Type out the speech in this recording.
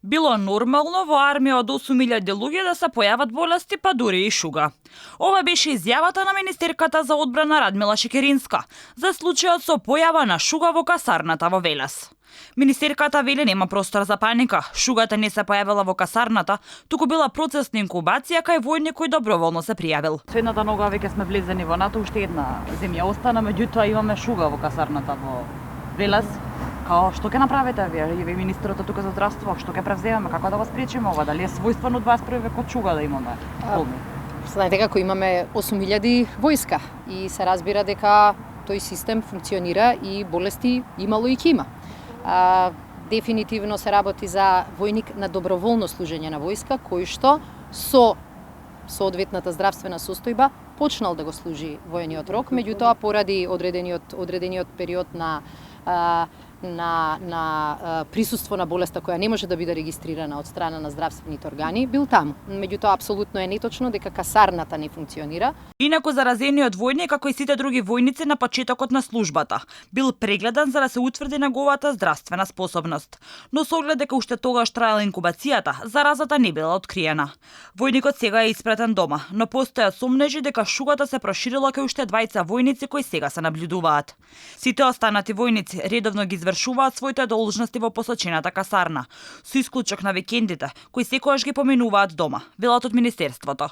Било нормално во армија од 8.000 луѓе да се појават болести, па дури и шуга. Ова беше изјавата на министерката за одбрана Радмила Шекеринска за случајот со појава на шуга во касарната во Велес. Министерката вели нема простор за паника. Шугата не се појавила во касарната, туку била процес на инкубација кај војник кој доброволно се пријавил. Со едната нога веќе сме влезени во НАТО, уште една земја остана, меѓутоа имаме шуга во касарната во Велес. Као што ќе направите вие? И министерот е тука за здравство, што ќе превземеме, како да го спречиме ова? Дали е својствено 21 векот шуга да имаме? Знаете како имаме 8.000 војска и се разбира дека тој систем функционира и болести имало и ќе има. Дефинитивно се работи за војник на доброволно служење на војска, кој што со соодветната здравствена состојба почнал да го служи војниот рок, меѓутоа поради одредениот период на присуство на болеста која не може да биде регистрирана од страна на здравствените органи, бил таму. Меѓутоа апсолутно е неточно дека касарната не функционира. Инаку заразениот војник, како и сите други војници на почетокот на службата, бил прегледан за да се утврди неговата здравствена способност. Но со оглед дека уште тогаш траела инкубацијата, заразата не била откриена. Војникот сега е испратен дома, но постојат сомнежи дека шугата се проширила кај уште двајца војници кои сега се наблюдуваат. Сите останати војници редовно ги извршуваат своите должности во посочената касарна, со исклучок на викендите, кои секогаш ги поминуваат дома, велат од министерството.